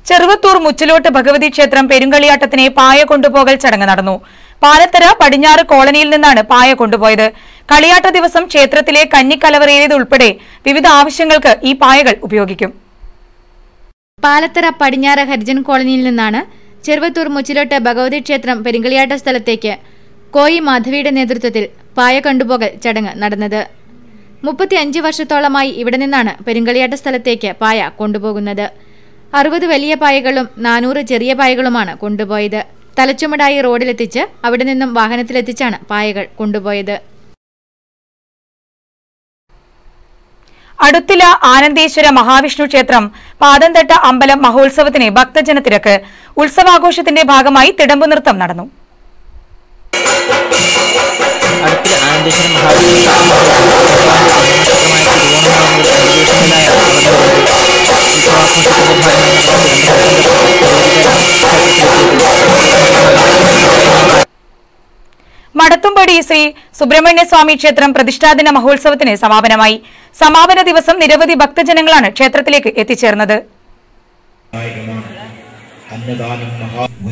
ചെറുവത്തൂർ മുച്ചിലോട്ട് ഭഗവതി ക്ഷേത്രം പെരുങ്കളിയാട്ടത്തിന് പായ കൊണ്ടുപോകൽ ചടങ്ങ് നടന്നു. പാലത്തര പടിഞ്ഞാറ് കോളനിയിൽ നിന്നാണ് പായ കൊണ്ടുപോയത്. കളിയാട്ട ദിവസം ക്ഷേത്രത്തിലെ കന്നിക്കലവറയിലേതുൾപ്പെടെ വിവിധ ആവശ്യങ്ങൾക്ക് ഈ പായകൾ ഉപയോഗിക്കും. പാലത്തറ പടിഞ്ഞാറ് ഹരിജൻ കോളനിയിൽ നിന്നാണ് ചെറുവത്തൂർ മുച്ചിലോട്ട് ഭഗവതി ക്ഷേത്രം പെരുങ്കളിയാട്ട സ്ഥലത്തേക്ക് കോയി മാധവിയുടെ നേതൃത്വത്തിൽ പായ കണ്ടുപോകൽ ചടങ്ങ് നടന്നത്. 35 വർഷത്തോളമായി ഇവിടെ നിന്നാണ് പെരുങ്കളിയാട്ട സ്ഥലത്തേക്ക് പായ കൊണ്ടുപോകുന്നത്. 60 വലിയ പായകളും 400 ചെറിയ പായകളുമാണ് കൊണ്ടുപോയത്. തലച്ചുമടായി റോഡിലെത്തിച്ച് അവിടെ നിന്നും വാഹനത്തിലെത്തിച്ചാണ് പായകൾ കൊണ്ടുപോയത്. അടുത്തില ആനന്ദേശ്വര മഹാവിഷ്ണു ക്ഷേത്രം പാദംതട്ട അമ്പലം മഹോത്സവത്തിന് ഭക്തജനത്തിരക്ക്. ഉത്സവാഘോഷത്തിന്റെ ഭാഗമായി തിടമ്പു നൃത്തം നടന്നു. അടുത്തില ആനന്ദേശ്വര മഹാവിഷ്ണു മടത്തുംപടി ശ്രീ സുബ്രഹ്മണ്യസ്വാമി ക്ഷേത്രം പ്രതിഷ്ഠാദിന മഹോത്സവത്തിന് സമാപനമായി. സമാപന ദിവസം നിരവധി ഭക്തജനങ്ങളാണ് ക്ഷേത്രത്തിലേക്ക് എത്തിച്ചേർന്നത്.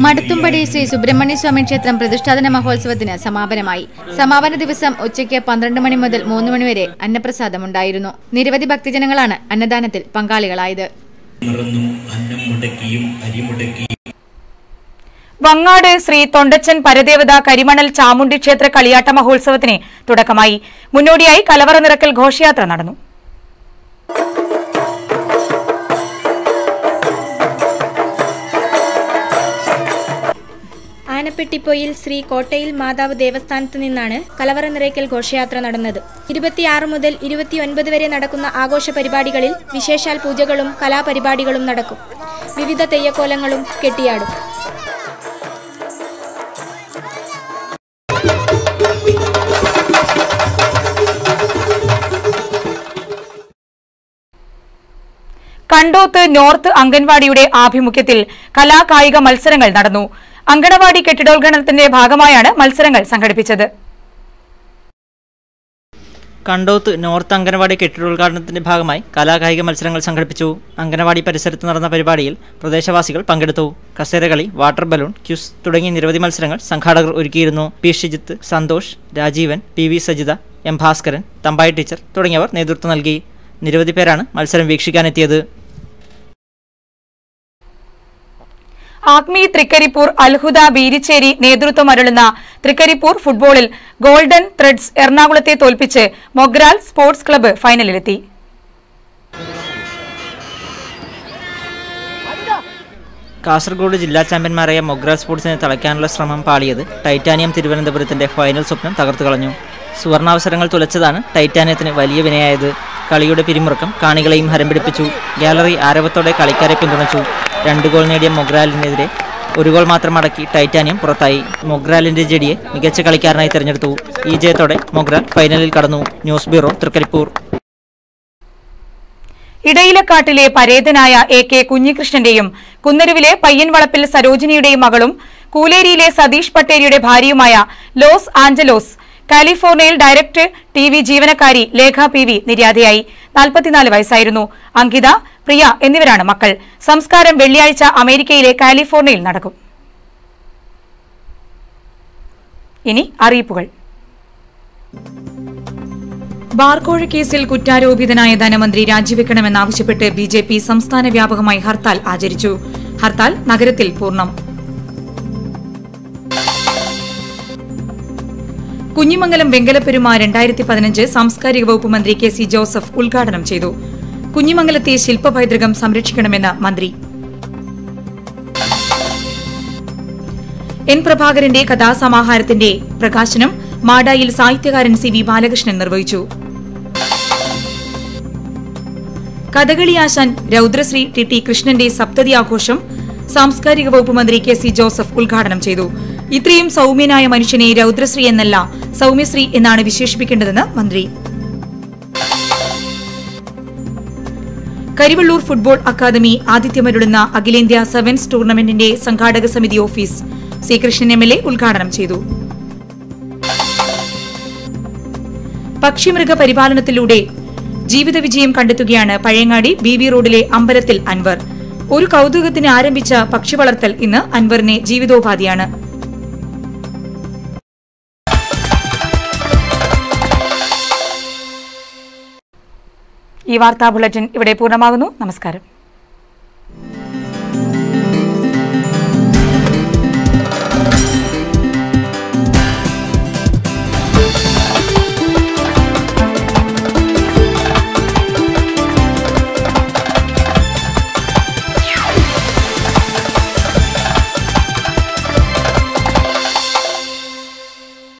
മടത്തുംപടി ശ്രീ സുബ്രഹ്മണ്യസ്വാമി ക്ഷേത്രം പ്രതിഷ്ഠാദിന മഹോത്സവത്തിന് സമാപനമായി. സമാപന ദിവസം ഉച്ചയ്ക്ക് 12 മണി മുതൽ 3 മണി വരെ അന്നപ്രസാദമുണ്ടായിരുന്നു. നിരവധി ഭക്തജനങ്ങളാണ് അന്നദാനത്തിൽ പങ്കാളികളായത്. വങ്ങാട് ശ്രീ തൊണ്ടച്ചൻ പരദേവത കരിമണൽ ചാമുണ്ടി ക്ഷേത്ര കളിയാട്ട മഹോത്സവത്തിന് തുടക്കമായി. മുന്നോടിയായി കലവറ നിറക്കൽ ഘോഷയാത്ര നടന്നു. ആനപ്പെട്ടിപ്പൊയിൽ ശ്രീ കോട്ടയിൽ മാതാവ് ദേവസ്ഥാനത്ത് നിന്നാണ് കലവറ നിറയ്ക്കൽ ഘോഷയാത്ര നടന്നത്. 26 മുതൽ 29 വരെ നടക്കുന്ന ആഘോഷ പരിപാടികളിൽ വിശേഷാൽ പൂജകളും കലാപരിപാടികളും നടക്കും. വിവിധ തെയ്യക്കോലങ്ങളും കെട്ടിയാടും. കണ്ടോത്ത് നോർത്ത് അംഗൻവാടിയുടെ ആഭിമുഖ്യത്തിൽ കലാകായിക മത്സരങ്ങൾ നടന്നു. അങ്കണവാടി കെട്ടിടോദ്ഘാടനത്തിന്റെ ഭാഗമായാണ് മത്സരങ്ങൾ സംഘടിപ്പിച്ചത്. കണ്ടോത്ത് നോർത്ത് അംഗനവാടി കെട്ടിടോദ്ഘാടനത്തിന്റെ ഭാഗമായി കലാകായിക മത്സരങ്ങൾ സംഘടിപ്പിച്ചു. അംഗനവാടി പരിസരത്ത് നടന്ന പരിപാടിയിൽ പ്രദേശവാസികൾ പങ്കെടുത്തു. കസേരകളി, വാട്ടർ ബലൂൺ, ക്യൂസ് തുടങ്ങിയ നിരവധി മത്സരങ്ങൾ സംഘാടകർ ഒരുക്കിയിരുന്നു. P Shijith, Santhosh, Rajeevan, PV Sajitha, M Bhaskaran, Thampayi teacher തുടങ്ങിയവർ നേതൃത്വം നൽകി. നിരവധി പേരാണ് മത്സരം വീക്ഷിക്കാനെത്തിയത്. ആഗ്മി തൃക്കരിപ്പൂർ അൽഹുദ ബീരിച്ചേരി നേതൃത്വം അരുളുന്ന തൃക്കരിപ്പൂർ ഫുട്ബോളിൽ ഗോൾഡൻ ത്രെഡ്സ് എറണാകുളത്തെ തോൽപ്പിച്ച് മൊഗ്രാൽ സ്പോർട്സ് ക്ലബ്ബ് ഫൈനലിലെത്തി. കാസർഗോഡ് ജില്ലാ ചാമ്പ്യന്മാരായ മൊഗ്രാൽ സ്പോർട്സിനെ തളയ്ക്കാനുള്ള ശ്രമം പാളിയത് ടൈറ്റാനിയം തിരുവനന്തപുരത്തിന്റെ ഫൈനൽ സ്വപ്നം തകർത്തു കളഞ്ഞു. സുവർണാവസരങ്ങൾ തുലച്ചതാണ് ടൈറ്റാനിയത്തിന് വലിയ വിനയായത്. കളിയുടെ പിരിമുറുക്കം കാണികളെയും ഹരം പിടിപ്പിച്ചു. ഗാലറി ആരവത്തോടെ കളിക്കാരെ പിന്തുണച്ചു. 2 ഗോൾ നേടിയ മൊഗ്രാലിനെതിരെ 1 ഗോൾ മാത്രം അടക്കി ടൈറ്റാനിയം പുറത്തായി. മൊഗ്രാലിന്റെ ജഡിയെ മികച്ച കളിക്കാരനായി തെരഞ്ഞെടുത്തു. ഈ ജയത്തോടെ മൊഗ്രാൽ ഫൈനലിൽ കടന്നു. News bureau, Trikaripur. ഇടയിലക്കാട്ടിലെ പരേതനായ AK കുഞ്ഞികൃഷ്ണന്റെയും കുന്നരുവിലെ പയ്യൻവളപ്പിൽ സരോജിനിയുടെയും മകളും കൂലേരിയിലെ സതീഷ് പട്ടേരിയുടെ ഭാര്യയുമായ ലോസ് ആഞ്ചലോസ് കാലിഫോർണിയയിൽ ഡയറക്ട് TV ജീവനക്കാരി ലേഖ PV നിര്യാതയായി. 44 വയസ്സായിരുന്നു. അങ്കിത, പ്രിയ എന്നിവരാണ് മക്കൾ. സംസ്കാരം വെള്ളിയാഴ്ച അമേരിക്കയിലെ കാലിഫോർണിയയിൽ നടക്കും. ഇനി അറിയിപ്പുകൾ. ബാർകോഴ കേസിൽ കുറ്റാരോപിതനായ ധനമന്ത്രി രാജിവെക്കണമെന്നാവശ്യപ്പെട്ട് BJP സംസ്ഥാന വ്യാപകമായി ഹർത്താൽ ആചരിച്ചു. ഹർത്താൽ നഗരത്തിൽ പൂർണ്ണം. കുഞ്ഞിമംഗലം വെങ്കലപ്പെരുമ 2015 സാംസ്കാരിക വകുപ്പ് മന്ത്രി KC ജോസഫ് ഉദ്ഘാടനം ചെയ്തു. കുഞ്ഞിമംഗലത്തെ ശില്പ പൈതൃകം സംരക്ഷിക്കണമെന്ന് മന്ത്രി. N പ്രഭാകരന്റെ കഥാസമാഹാരത്തിന്റെ പ്രകാശനം മാടായിൽ സാഹിത്യകാരൻ CV ബാലകൃഷ്ണൻ നിർവഹിച്ചു. കഥകളി ആശാൻ രൗദ്രശ്രീ TT കൃഷ്ണന്റെ സപ്തതി ആഘോഷം സാംസ്കാരിക വകുപ്പ് മന്ത്രി KC ജോസഫ് ഉദ്ഘാടനം ചെയ്തു. ഇത്രയും സൗമ്യനായ മനുഷ്യനെ രൗദ്രശ്രീ എന്നല്ല സൗമ്യശ്രീ എന്നാണ് വിശേഷിപ്പിക്കേണ്ടതെന്ന് മന്ത്രി. കരിവള്ളൂർ ഫുട്ബോൾ അക്കാദമി ആതിഥ്യമരുളുന്ന അഖിലേന്ത്യാ സെവൻസ് ടൂർണമെന്റിന്റെ സംഘാടക സമിതി ഓഫീസ് C കൃഷ്ണൻ MLA ഉദ്ഘാടനം ചെയ്തു. പക്ഷിമൃഗ പരിപാലനത്തിലൂടെ ജീവിത വിജയം കണ്ടെത്തുകയാണ് പഴയങ്ങാടി BV റോഡിലെ അമ്പലത്തിൽ അൻവർ. ഒരു കൗതുകത്തിന് ആരംഭിച്ച പക്ഷി വളർത്തൽ ഇന്ന് അൻവറിനെ ജീവിതോപാധിയാണ്. ഈ വാർത്താ ബുള്ളറ്റിൻ ഇവിടെ പൂർണ്ണമാകുന്നു. നമസ്കാരം.